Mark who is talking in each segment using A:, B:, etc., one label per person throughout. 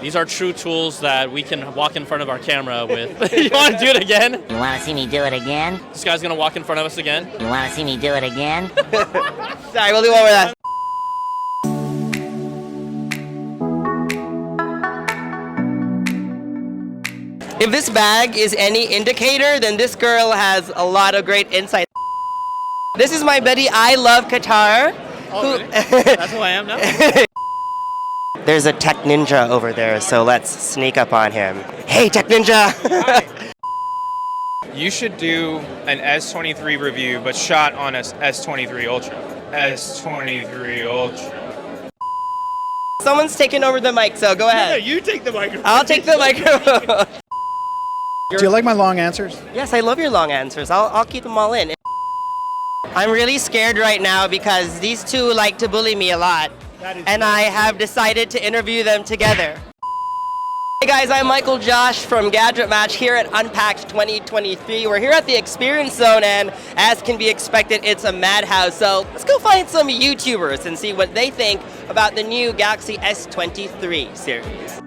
A: These are true tools that we can walk in front of our camera with. You want to do it again?
B: You want to see me do it again?
A: This guy's going to walk in front of us again.
B: You want to see me do it again?
C: Sorry, we'll do one more that. If this bag is any indicator, then this girl has a lot of great insight. This is my buddy, I Love Qatar.
A: Oh, really? That's who I am now?
C: There's a tech ninja over there, so let's sneak up on him. Hey, tech ninja!
D: You should do an S23 review, but shot on a S23 Ultra. S23 Ultra.
C: Someone's taking over the mic, so go ahead.
A: Yeah, you take the microphone.
C: I'll take the microphone.
E: Do you like my long answers?
C: Yes, I love your long answers. I'll keep them all in. I'm really scared right now because these two like to bully me a lot. And I have decided to interview them together. Hey guys, I'm MICHAELJOSH from GadgetMatch here at Unpacked 2023. We're here at the Experience Zone, and as can be expected, it's a madhouse. So let's go find some YouTubers and see what they think about the new Galaxy S23 series.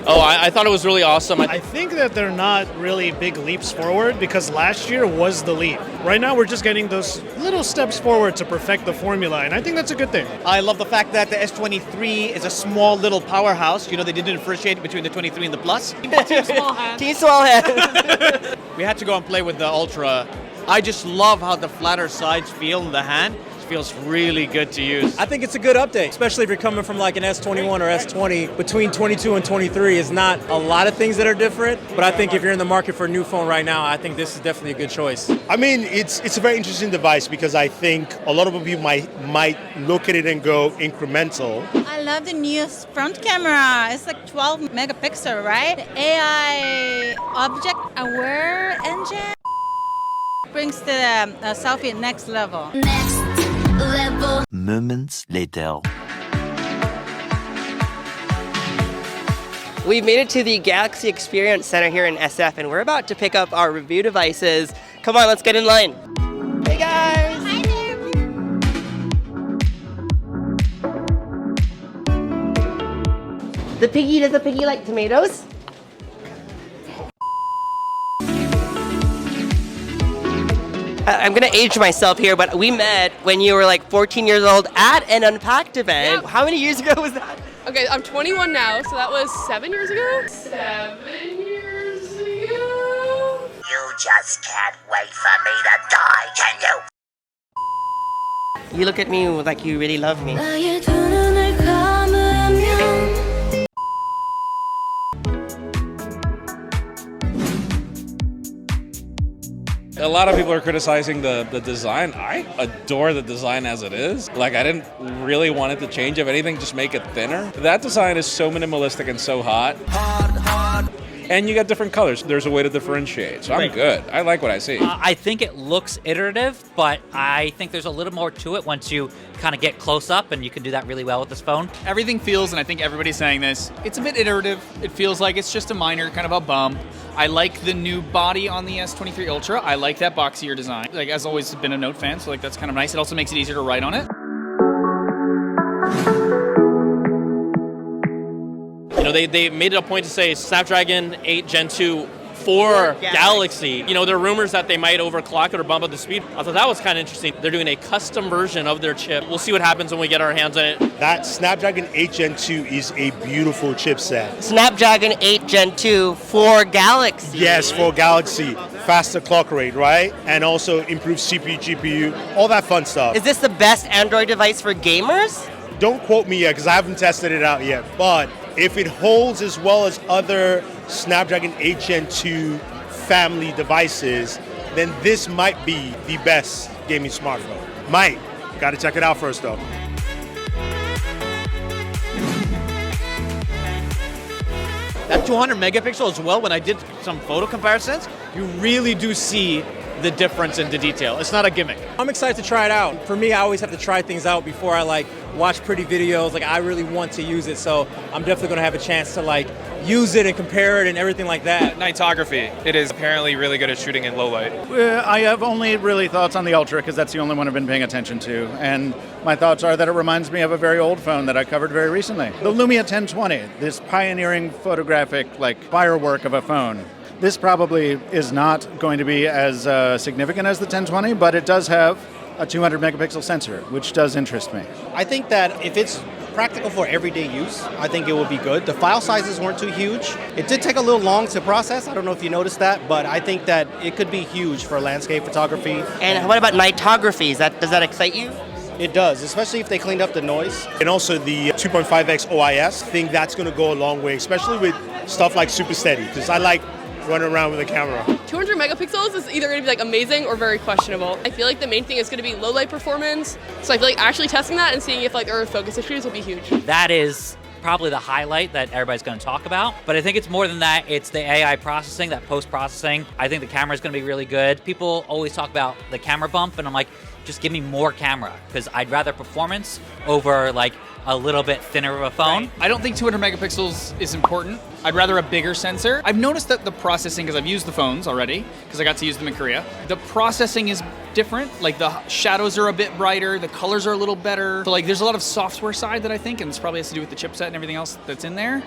A: Oh, I thought it was really awesome.
E: I think that they're not really big leaps forward because last year was the leap. Right now we're just getting those little steps forward to perfect the formula, and I think that's a good thing.
F: I love the fact that the S23 is a small little powerhouse. You know, they didn't differentiate between the 23 and the Plus.
C: Team small hands. Team small hands.
F: We had to go and play with the Ultra. I just love how the flatter sides feel in the hand. Feels really good to use.
G: I think it's a good update, especially if you're coming from like an S21 or S20. Between 22 and 23 is not a lot of things that are different, but I think if you're in the market for a new phone right now, I think this is definitely a good choice.
H: I mean, it's a very interesting device because I think a lot of people might look at it and go incremental.
I: I love the newest front camera. It's like 12 megapixel, right? AI object aware engine brings the selfie next level.
J: Moments later.
C: We've made it to the Galaxy Experience Center here in SF, and we're about to pick up our review devices. Come on, let's get in line. Hey guys!
I: Hi there!
C: Does the piggy like tomatoes? I'm gonna age myself here, but we met when you were like 14 years old at an Unpacked event.
K: Yeah.
C: How many years ago was that?
K: Okay, I'm 21 now, so that was 7 years ago? 7 years ago?
B: You just can't wait for me to die, can you?
C: You look at me like you really love me.
L: A lot of people are criticizing the design. I adore the design as it is. Like, I didn't really want it to change. If anything, just make it thinner. That design is so minimalistic and so hot. And you got different colors. There's a way to differentiate. So I'm good. I like what I see.
M: I think it looks iterative, but I think there's a little more to it once you kind of get close up, and you can do that really well with this phone.
N: Everything feels, and I think everybody's saying this, it's a bit iterative. It feels like it's just a minor kind of a bump. I like the new body on the S23 Ultra. I like that boxier design. Like, as always, been a Note fan, so like that's kind of nice. It also makes it easier to write on it.
A: You know, they made it a point to say Snapdragon 8 Gen 2 for Galaxy. You know, there are rumors that they might overclock it or bump up the speed. I thought that was kind of interesting. They're doing a custom version of their chip. We'll see what happens when we get our hands on it.
H: That Snapdragon 8 Gen 2 is a beautiful chipset.
C: Snapdragon 8 Gen 2 for Galaxy.
H: Yes, for Galaxy. Faster clock rate, right? And also improved CPU, GPU, all that fun stuff.
C: Is this the best Android device for gamers?
H: Don't quote me yet because I haven't tested it out yet, but if it holds as well as other Snapdragon 8 Gen 2 family devices, then this might be the best gaming smartphone. Might. Gotta check it out first though.
F: That 200 megapixel as well, when I did some photo comparisons, you really do see the difference in the detail. It's not a gimmick.
G: I'm excited to try it out. For me, I always have to try things out before I like watch pretty videos. Like I really want to use it, so I'm definitely gonna have a chance to like use it and compare it and everything like that.
D: Nightography. It is apparently really good at shooting in low light.
J: I have only really thoughts on the Ultra because that's the only one I've been paying attention to. And my thoughts are that it reminds me of a very old phone that I covered very recently. The Lumia 1020, this pioneering photographic like firework of a phone. This probably is not going to be as significant as the 1020, but it does have a 200 megapixel sensor, which does interest me.
O: I think that if it's practical for everyday use, I think it would be good. The file sizes weren't too huge. It did take a little long to process. I don't know if you noticed that, but I think that it could be huge for landscape photography.
C: And what about nightography? Does that excite you?
O: It does, especially if they cleaned up the noise.
H: And also the 2.5x OIS, I think that's going to go a long way, especially with stuff like Super Steady, because I like running around with a camera.
K: 200 megapixels is either going to be like amazing or very questionable. I feel like the main thing is going to be low light performance. So I feel like actually testing that and seeing if like there are focus issues will be huge.
M: That is probably the highlight that everybody's going to talk about. But I think it's more than that. It's the AI processing, that post-processing. I think the camera is going to be really good. People always talk about the camera bump, and I'm like, just give me more camera, because I'd rather performance over like a little bit thinner of a phone.
N: Right. I don't think 200 megapixels is important. I'd rather a bigger sensor. I've noticed that the processing, because I've used the phones already, because I got to use them in Korea, the processing is different. Like the shadows are a bit brighter, the colors are a little better. So like there's a lot of software side that I think, and this probably has to do with the chipset and everything else that's in there.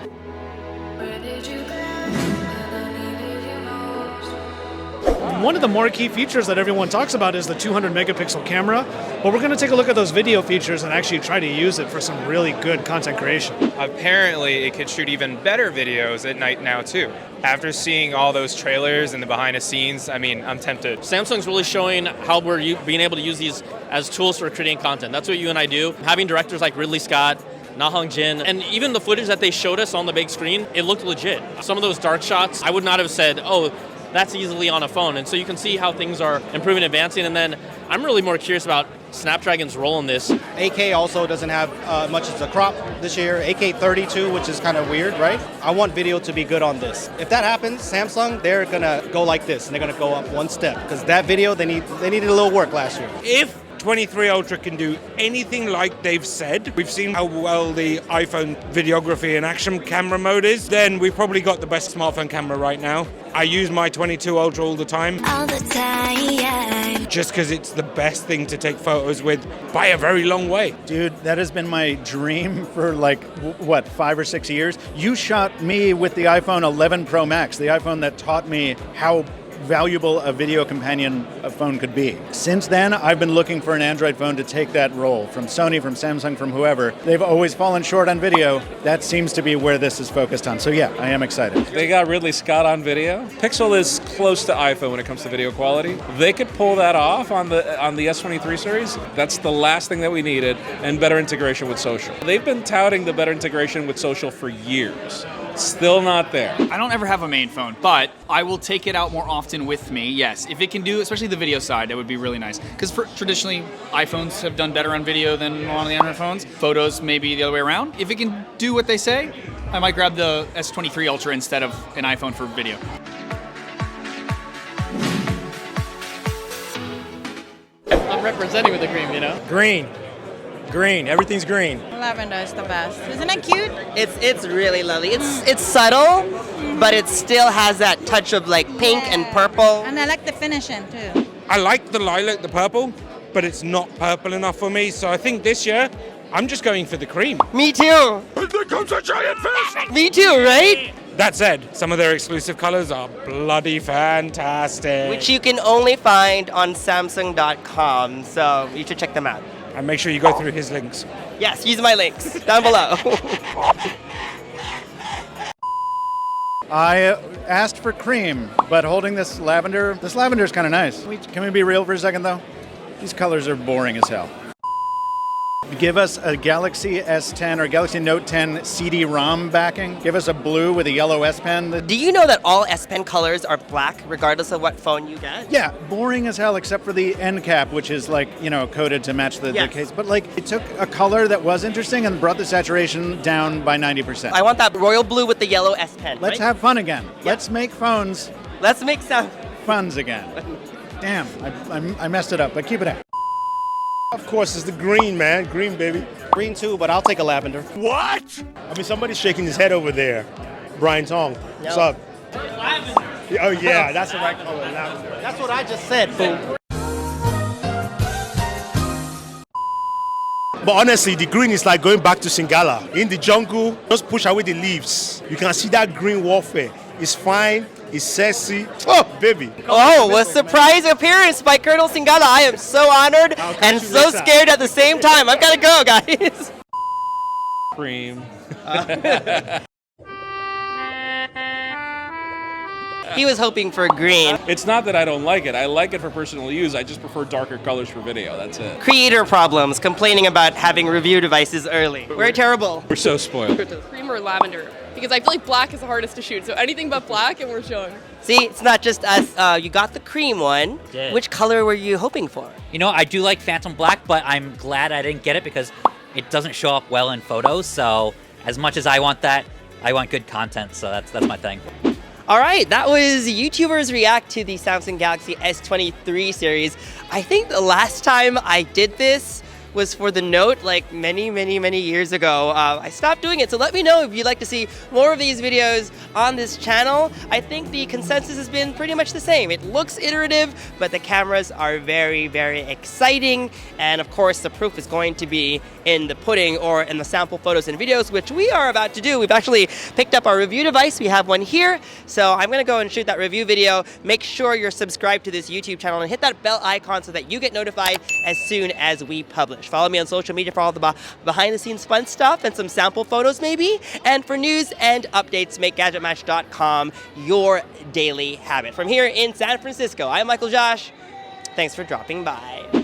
E: One of the more key features that everyone talks about is the 200 megapixel camera, but we're going to take a look at those video features and actually try to use it for some really good content creation.
D: Apparently, it could shoot even better videos at night now, too. After seeing all those trailers and the behind the scenes, I mean, I'm tempted.
A: Samsung's really showing how we're being able to use these as tools for creating content. That's what you and I do. Having directors like Ridley Scott, Na Hong Jin, and even the footage that they showed us on the big screen, it looked legit. Some of those dark shots, I would not have said, oh, that's easily on a phone. And so you can see how things are improving, advancing. And then I'm really more curious about Snapdragon's role in this.
O: AK also doesn't have much as a crop this year. AK 32, which is kind of weird, right? I want video to be good on this. If that happens, Samsung, they're gonna go like this, and they're gonna go up one step, because that video, they needed a little work last year.
P: If 23 Ultra can do anything like they've said, we've seen how well the iPhone videography and action camera mode is, then we've probably got the best smartphone camera right now. I use my 22 Ultra all the time.
Q: All the time.
P: Just because it's the best thing to take photos with by a very long way.
J: Dude, that has been my dream for like, 5 or 6 years? You shot me with the iPhone 11 Pro Max, the iPhone that taught me how valuable a video companion a phone could be. Since then, I've been looking for an Android phone to take that role. From Sony, from Samsung, from whoever. They've always fallen short on video. That seems to be where this is focused on. So yeah, I am excited.
L: They got Ridley Scott on video. Pixel is close to iPhone when it comes to video quality. They could pull that off on the S23 series. That's the last thing that we needed, and better integration with social. They've been touting the better integration with social for years. Still not there.
N: I don't ever have a main phone, but I will take it out more often with me. Yes, if it can do, especially the video side, that would be really nice. Because traditionally, iPhones have done better on video than a lot of the Android phones. Photos, maybe the other way around. If it can do what they say, I might grab the S23 Ultra instead of an iPhone for video.
F: I'm representing with the green, you know?
G: Green. Green. Everything's green.
I: Lavender is the best. Isn't it cute?
C: It's really lovely. It's subtle, but it still has that touch of like pink and purple.
I: And I like the finishing too.
P: I like the lilac, the purple, but it's not purple enough for me. So I think this year, I'm just going for the cream.
C: Me too.
P: And there comes a giant fish!
C: Me too, right?
P: That said, some of their exclusive colors are bloody fantastic.
C: Which you can only find on Samsung.com, so you should check them out.
P: And make sure you go through his links.
C: Yes, use my links down below.
J: I asked for cream, but holding this lavender is kind of nice. Can we be real for a second though? These colors are boring as hell. Give us a Galaxy S10 or Galaxy Note 10 CD-ROM backing. Give us a blue with a yellow S Pen.
C: Do you know that all S Pen colors are black regardless of what phone you get?
J: Yeah, boring as hell except for the end cap, which is like, coded to match the case. But like, it took a color that was interesting and brought the saturation down by 90%.
C: I want that royal blue with the yellow S Pen.
J: Let's have fun again. Yeah. Let's make phones.
C: Let's make some
J: funs again. Damn, I messed it up, but keep it out.
H: Of course, it's the green, man. Green, baby.
O: Green too, but I'll take a lavender.
H: What? I mean, somebody's shaking his head over there. Brian Tong, what's up? Oh yeah, that's the right color, lavender.
O: That's what I just said, fool.
H: But honestly, the green is like going back to Singala. In the jungle, just push away the leaves. You can see that green warfare. It's fine, it's sexy. Oh, baby.
C: Oh, a surprise appearance by Colonel Singala. I am so honored and so scared at the same time. I've got to go, guys.
L: Cream.
C: He was hoping for green.
L: It's not that I don't like it. I like it for personal use. I just prefer darker colors for video. That's it.
C: Creator problems, complaining about having review devices early. We're terrible.
L: We're so spoiled.
K: Cream or lavender? Because I feel like black is the hardest to shoot. So anything but black and we're showing.
C: See, it's not just us. You got the cream one.
M: Did.
C: Which color were you hoping for?
M: You know, I do like Phantom Black, but I'm glad I didn't get it because it doesn't show up well in photos. So as much as I want that, I want good content. So that's my thing.
C: All right, that was YouTubers react to the Samsung Galaxy S23 series. I think the last time I did this was for the Note like many years ago. I stopped doing it, so let me know if you'd like to see more of these videos on this channel. I think the consensus has been pretty much the same. It looks iterative, but the cameras are very exciting. And of course, the proof is going to be in the pudding or in the sample photos and videos, which we are about to do. We've actually picked up our review device. We have one here. So I'm gonna go and shoot that review video. Make sure you're subscribed to this YouTube channel and hit that bell icon so that you get notified as soon as we publish. Follow me on social media for all the behind the scenes fun stuff and some sample photos maybe. And for news and updates, make GadgetMatch.com your daily habit. From here in San Francisco, I'm MICHAELJOSH. Thanks for dropping by.